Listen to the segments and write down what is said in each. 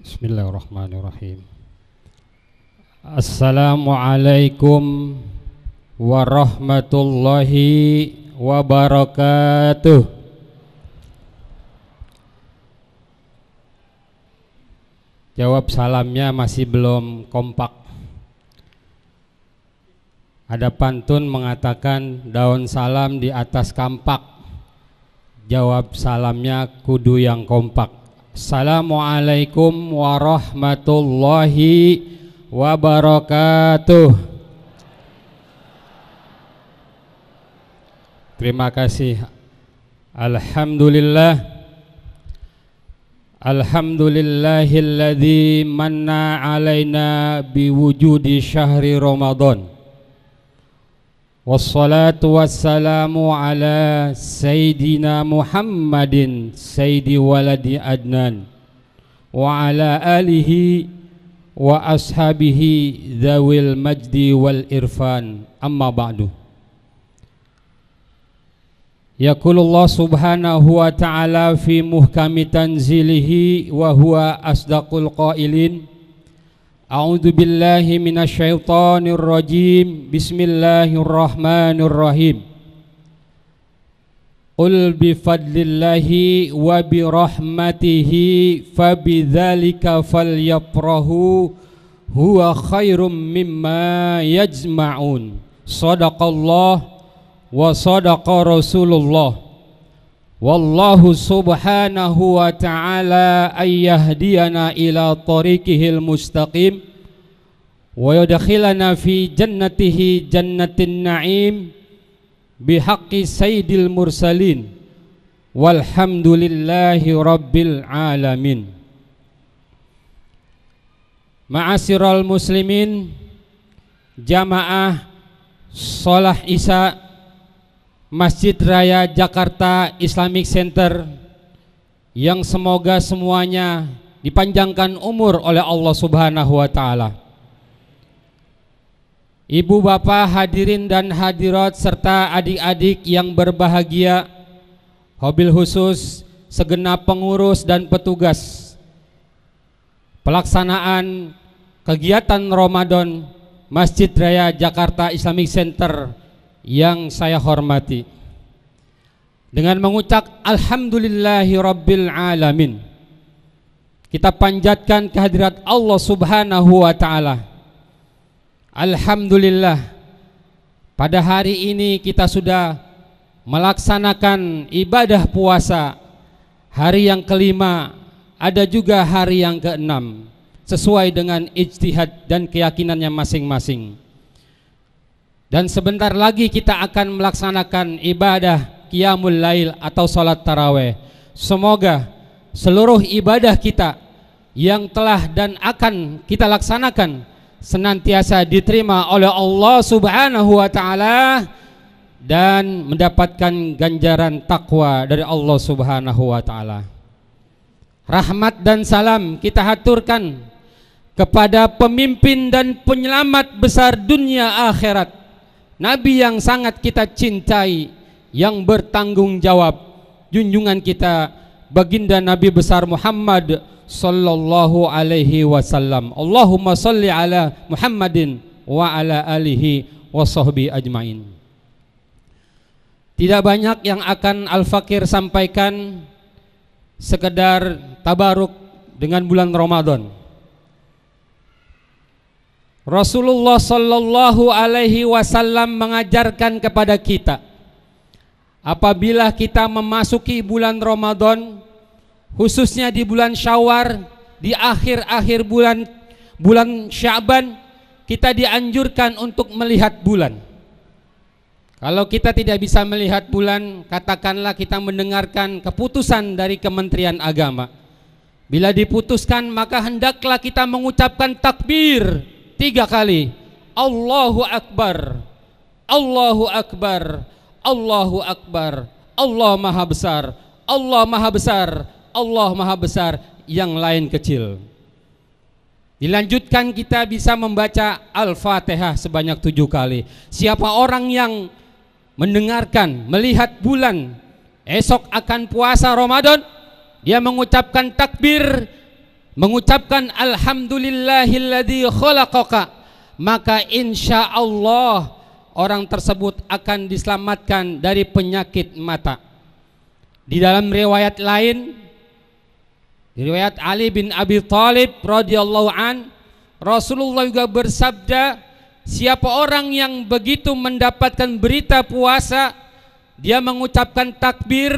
Bismillahirrahmanirrahim. Assalamualaikum warahmatullahi wabarakatuh. Jawab salamnya masih belum kompak. Ada pantun mengatakan daun salam di atas kampak. Jawab salamnya kudu yang kompak. Assalamualaikum warahmatullahi wabarakatuh. Terima kasih. Alhamdulillahilladzi manna alaina biwujudi syahri Ramadan. Wassalatu wassalamu ala Sayyidina Muhammadin Sayyidi waladi Adnan wa ala alihi wa ashabihi dhawil majdi wal irfan, amma ba'du. Yaqulullah subhanahu wa ta'ala fi muhkami tanzilihi wa huwa asdaqul qailin. A'udzu billahi minasyaitonir rajim. Bismillahirrahmanirrahim. Qul bi fadlillahi wa bi rahmatihi fabidzalika falyafrahu huwa khairum mimma yajma'un. Shadaqallah wa sadaqa Rasulullah. Wallahu subhanahu wa ta'ala ayyahdiyana ila tariqihil mustaqim wa yudkhilana fi jannatihi jannatin na'im bihaqqi sayyidil mursalin walhamdulillahi rabbil alamin. Ma'asyiral muslimin, jamaah sholah isya Masjid Raya Jakarta Islamic Center yang semoga semuanya dipanjangkan umur oleh Allah Subhanahu wa ta'ala. Ibu bapak hadirin dan hadirat serta adik-adik yang berbahagia, wabil khusus segenap pengurus dan petugas pelaksanaan kegiatan Ramadan Masjid Raya Jakarta Islamic Center yang saya hormati, dengan mengucap alhamdulillahi rabbil alamin, kita panjatkan kehadirat Allah subhanahu wa ta'ala. Alhamdulillah, pada hari ini kita sudah melaksanakan ibadah puasa hari yang kelima, ada juga hari yang keenam, sesuai dengan ijtihad dan keyakinannya masing-masing. Dan sebentar lagi kita akan melaksanakan ibadah qiyamul lail atau salat tarawih. Semoga seluruh ibadah kita yang telah dan akan kita laksanakan senantiasa diterima oleh Allah subhanahu wa ta'ala dan mendapatkan ganjaran takwa dari Allah subhanahu wa ta'ala. Rahmat dan salam kita haturkan kepada pemimpin dan penyelamat besar dunia akhirat, Nabi yang sangat kita cintai, yang bertanggung jawab, junjungan kita baginda Nabi besar Muhammad sallallahu alaihi wasallam. Allahumma salli ala Muhammadin wa ala alihi wa sahbihi ajmain. Tidak banyak yang akan Al-Fakir sampaikan, sekedar tabaruk dengan bulan Ramadan. Rasulullah sallallahu alaihi wasallam mengajarkan kepada kita, apabila kita memasuki bulan Ramadan, khususnya di bulan Syawal, di akhir-akhir bulan Sya'ban, kita dianjurkan untuk melihat bulan. Kalau kita tidak bisa melihat bulan, katakanlah kita mendengarkan keputusan dari Kementerian Agama. Bila diputuskan, maka hendaklah kita mengucapkan takbir 3 kali. Allahu Akbar, Allahu Akbar, Allahu Akbar. Allah Maha Besar, Allah Maha Besar, Allah Maha Besar, yang lain kecil. Dilanjutkan kita bisa membaca Al-Fatihah sebanyak 7 kali. Siapa orang yang mendengarkan, melihat bulan esok akan puasa Ramadan, dia mengucapkan takbir mengucapkan alhamdulillahilladzi khalaqaka, maka insya Allah orang tersebut akan diselamatkan dari penyakit mata. Di dalam riwayat lain, riwayat Ali bin Abi Thalib radhiyallahu an, Rasulullah juga bersabda, siapa orang yang begitu mendapatkan berita puasa, dia mengucapkan takbir,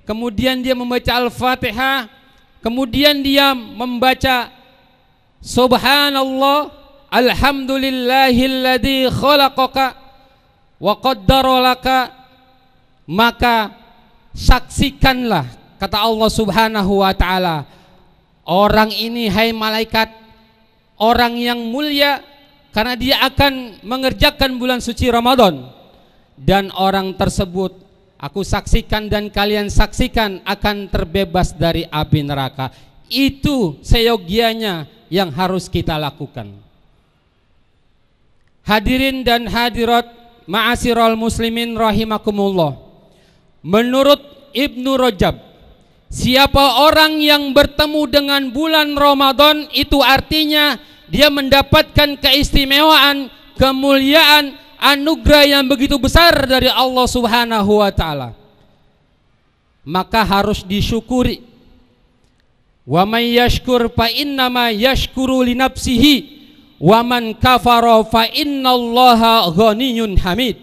kemudian dia membaca Al-Fatihah, kemudian dia membaca Subhanallah, alhamdulillahilladzi khalaqaka wa qaddara laka, maka saksikanlah, kata Allah Subhanahu wa ta'ala, orang ini, hai malaikat, orang yang mulia, karena dia akan mengerjakan bulan suci Ramadan, dan orang tersebut aku saksikan dan kalian saksikan akan terbebas dari api neraka. Itu seyogianya yang harus kita lakukan. Hadirin dan hadirat ma'asyiral muslimin rahimakumullah, menurut Ibnu Rajab, siapa orang yang bertemu dengan bulan Ramadan, itu artinya dia mendapatkan keistimewaan, kemuliaan, anugerah yang begitu besar dari Allah Subhanahu wa ta'ala, maka harus disyukuri. Wa may yashkur fa innama yashkuru li nafsihi wa man kafara fa innallaha ghaniyyun hamid.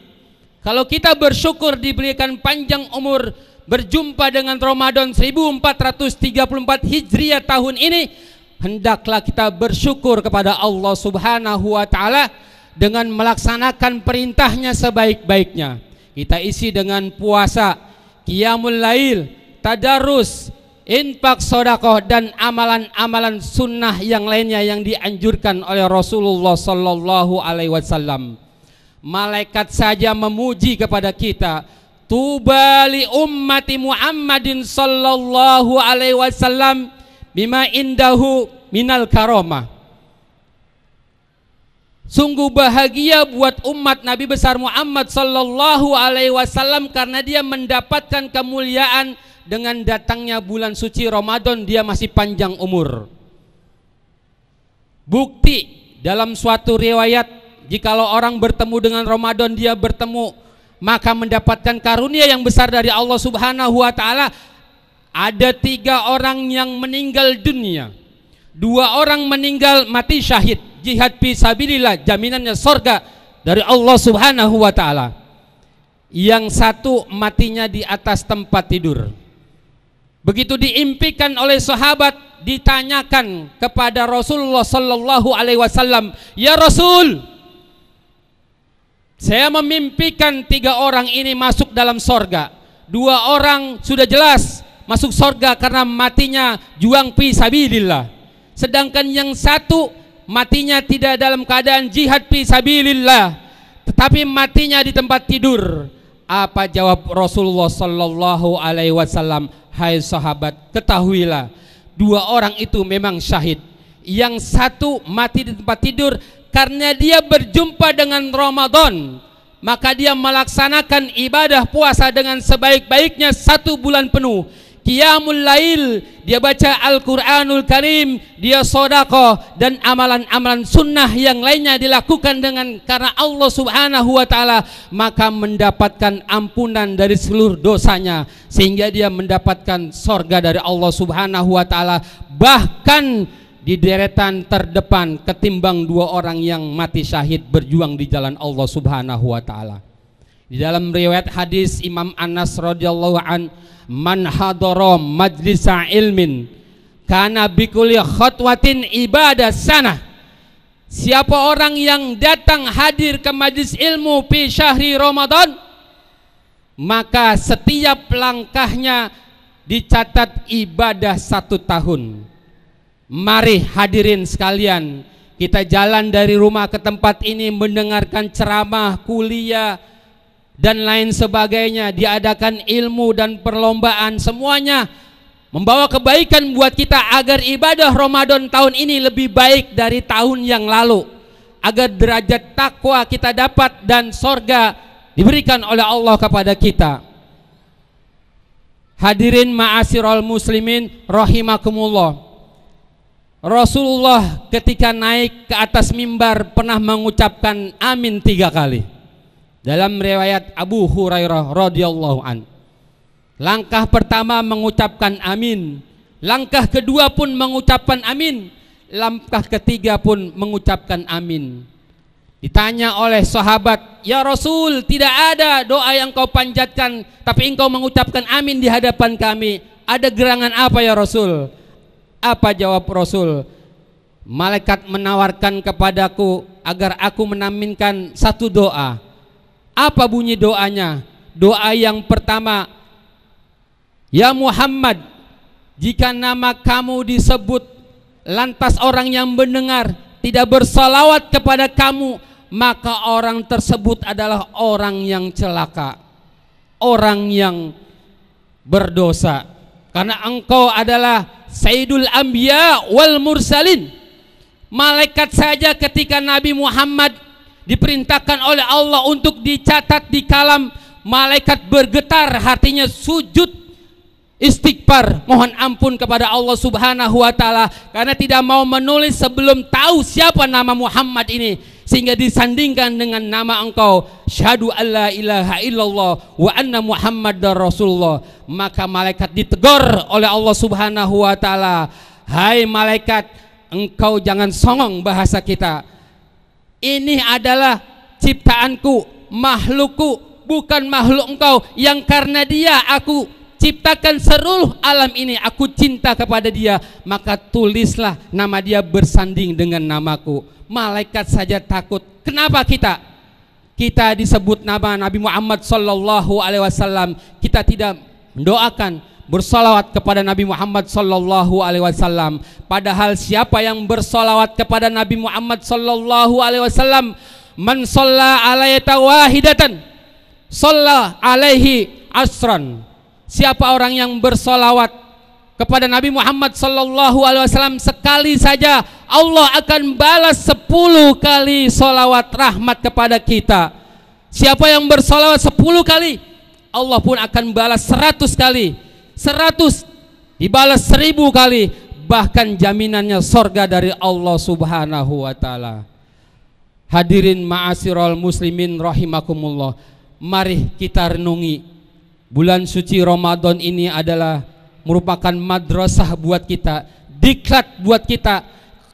Kalau kita bersyukur diberikan panjang umur, berjumpa dengan Ramadan 1434 Hijriah tahun ini, hendaklah kita bersyukur kepada Allah Subhanahu wa ta'ala dengan melaksanakan perintahnya sebaik-baiknya. Kita isi dengan puasa, qiyamul lail, tadarus, infak, sedekah, dan amalan-amalan sunnah yang lainnya yang dianjurkan oleh Rasulullah sallallahu alaihi wasallam. Malaikat saja memuji kepada kita, tuba li ummati Muhammadin sallallahu alaihi wasallam bima indahu minal karamah. Sungguh bahagia buat umat Nabi besar Muhammad sallallahu alaihi wasallam karena dia mendapatkan kemuliaan dengan datangnya bulan suci Ramadan, dia masih panjang umur. Bukti dalam suatu riwayat, jikalau orang bertemu dengan Ramadan, dia bertemu maka mendapatkan karunia yang besar dari Allah Subhanahu wa ta'ala. Ada 3 orang yang meninggal dunia, 2 orang meninggal mati syahid, jihad fi sabilillah, jaminannya surga dari Allah Subhanahu wa ta'ala. Yang 1 matinya di atas tempat tidur. Begitu diimpikan oleh sahabat, ditanyakan kepada Rasulullah sallallahu alaihi wasallam, ya Rasul, saya memimpikan 3 orang ini masuk dalam sorga. 2 orang sudah jelas masuk sorga karena matinya juang fi sabilillah, sedangkan yang 1 matinya tidak dalam keadaan jihad fi sabilillah, tetapi matinya di tempat tidur. Apa jawab Rasulullah sallallahu alaihi wasallam? Hai sahabat, ketahuilah 2 orang itu memang syahid. Yang 1 mati di tempat tidur karena dia berjumpa dengan Ramadan, maka dia melaksanakan ibadah puasa dengan sebaik-baiknya 1 bulan penuh. Qiyamul lail, dia baca Al-Quranul Karim, dia sedekah, dan amalan-amalan sunnah yang lainnya dilakukan dengan karena Allah Subhanahu wa ta'ala, maka mendapatkan ampunan dari seluruh dosanya sehingga dia mendapatkan sorga dari Allah Subhanahu wa ta'ala, bahkan di deretan terdepan ketimbang 2 orang yang mati syahid berjuang di jalan Allah Subhanahu wa ta'ala. Di dalam riwayat hadis Imam Anas radhiyallahu an, man hadara majlisa ilmin kana bikulli khatwatin ibadah sanah. Siapa orang yang datang hadir ke majlis ilmu fi syahri Ramadan, maka setiap langkahnya dicatat ibadah 1 tahun. Mari hadirin sekalian, kita jalan dari rumah ke tempat ini mendengarkan ceramah, kuliah, dan lain sebagainya, diadakan ilmu dan perlombaan, semuanya membawa kebaikan buat kita agar ibadah Ramadan tahun ini lebih baik dari tahun yang lalu, agar derajat takwa kita dapat dan sorga diberikan oleh Allah kepada kita. Hadirin ma'asyiral muslimin rahimakumullah, Rasulullah ketika naik ke atas mimbar pernah mengucapkan amin 3 kali. Dalam riwayat Abu Hurairah radhiyallahu an. Langkah pertama mengucapkan amin, langkah kedua pun mengucapkan amin, langkah ketiga pun mengucapkan amin. Ditanya oleh sahabat, "Ya Rasul, tidak ada doa yang kau panjatkan tapi engkau mengucapkan amin di hadapan kami. Ada gerangan apa ya Rasul?" Apa jawab Rasul? "Malaikat menawarkan kepadaku agar aku menaminkan satu doa." Apa bunyi doanya? Doa yang pertama, "Ya Muhammad, jika nama kamu disebut lantas orang yang mendengar tidak bersalawat kepada kamu, maka orang tersebut adalah orang yang celaka, orang yang berdosa, karena engkau adalah Sayyidul Anbiya wal Mursalin." Malaikat saja ketika Nabi Muhammad diperintahkan oleh Allah untuk dicatat di kalam, malaikat bergetar hatinya, sujud istighfar, mohon ampun kepada Allah Subhanahu wa taala karena tidak mau menulis sebelum tahu siapa nama Muhammad ini, sehingga disandingkan dengan nama engkau, syahadu alla ilaha illallah wa anna Muhammadar Rasulullah. Maka malaikat ditegur oleh Allah Subhanahu wa taala, "Hai malaikat, engkau jangan songong bahasa kita. Ini adalah ciptaanku, makhlukku, bukan makhluk engkau yang karena dia aku ciptakan seluruh alam ini, aku cinta kepada dia, maka tulislah nama dia bersanding dengan namaku." Malaikat saja takut. Kenapa kita disebut nama Nabi Muhammad sallallahu alaihi wasallam, kita tidak mendoakan bersalawat kepada Nabi Muhammad sallallahu alaihi wasallam? Padahal siapa yang bersalawat kepada Nabi Muhammad sallallahu alaihi wasallam, man shalla alaihi wahidatan shalla alaihi asran. Siapa orang yang bersolawat kepada Nabi Muhammad sallallahu alaihi wasallam sekali saja, Allah akan balas 10 kali solawat rahmat kepada kita. Siapa yang bersolawat 10 kali, Allah pun akan balas 100 kali. 100 dibalas 1000 kali, bahkan jaminannya sorga dari Allah Subhanahu wa taala. Hadirin ma'asyiral muslimin rahimakumullah, mari kita renungi bulan suci Ramadan ini adalah merupakan madrasah buat kita, diklat buat kita,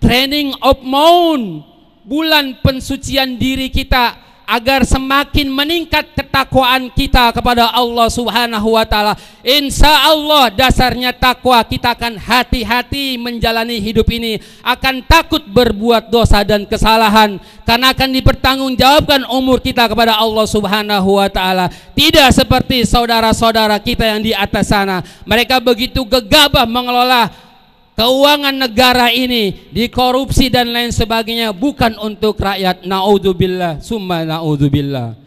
training of moon, bulan pensucian diri kita agar semakin meningkat ketakwaan kita kepada Allah Subhanahu wa taala. Insya Allah dasarnya takwa, kita akan hati-hati menjalani hidup ini, akan takut berbuat dosa dan kesalahan karena akan dipertanggungjawabkan umur kita kepada Allah Subhanahu wa taala. Tidak seperti saudara-saudara kita yang di atas sana, mereka begitu gegabah mengelola keuangan negara ini, dikorupsi dan lain sebagainya, bukan untuk rakyat. Naudzubillah summa naudzubillah.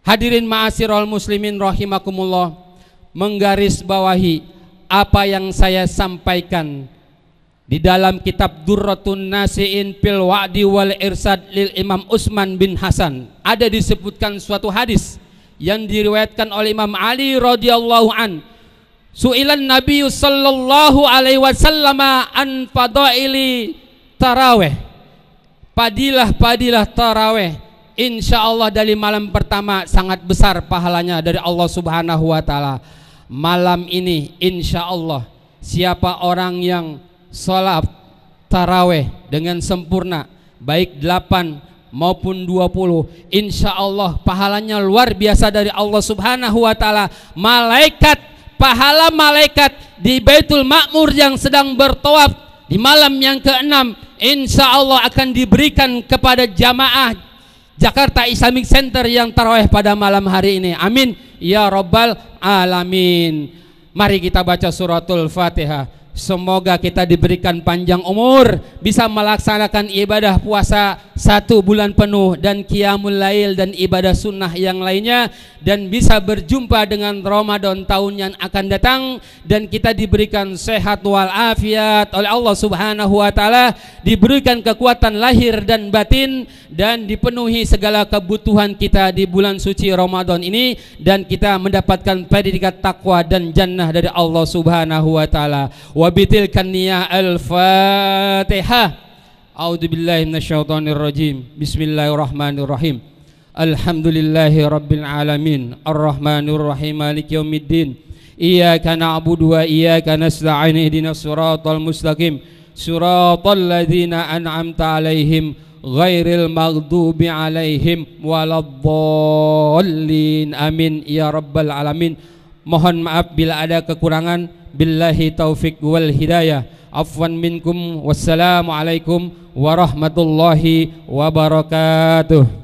Hadirin ma'asyiral muslimin rahimakumullah, menggarisbawahi apa yang saya sampaikan di dalam kitab Durratun Nasiin fil Wa'di wal Irsad lil Imam Utsman bin Hasan, ada disebutkan suatu hadis yang diriwayatkan oleh Imam Ali radhiyallahu an. Su'ilan Nabi sallallahu alaihi wasallam an fadaili tarawih. Padilah tarawih, insyaallah dari malam pertama sangat besar pahalanya dari Allah Subhanahu wa taala. Malam ini insyaallah siapa orang yang salat tarawih dengan sempurna, baik 8 maupun 20, insyaallah pahalanya luar biasa dari Allah Subhanahu wa taala. Pahala malaikat di Baitul Ma'mur yang sedang bertawaf di malam yang ke-6 insya Allah akan diberikan kepada jamaah Jakarta Islamic Center yang tarawih pada malam hari ini. Amin ya rabbal alamin. Mari kita baca suratul Fatihah. Semoga kita diberikan panjang umur, bisa melaksanakan ibadah puasa 1 bulan penuh dan qiyamul lail dan ibadah sunnah yang lainnya, dan bisa berjumpa dengan Ramadan tahun yang akan datang, dan kita diberikan sehat walafiat oleh Allah Subhanahu wa taala, diberikan kekuatan lahir dan batin, dan dipenuhi segala kebutuhan kita di bulan suci Ramadan ini, dan kita mendapatkan predikat takwa dan jannah dari Allah Subhanahu wa taala. wa bitilkan niyah. Al-Fatihah. A'udzu billahi minasyaitonir rajim. Bismillahirrahmanirrahim. Alhamdulillahi rabbil alamin, arrahmanir rahim, maliki yaumiddin. Iyyaka na'budu wa iyyaka nasta'in. Ihdinas siratal mustaqim, siratal ladzina an'amta 'alaihim ghairil maghdubi 'alaihim waladdallin. Amin ya rabbal alamin. Mohon maaf bila ada kekurangan. Billahi taufik wal hidayah. Afwan minkum. Wassalamualaikum warahmatullahi wabarakatuh.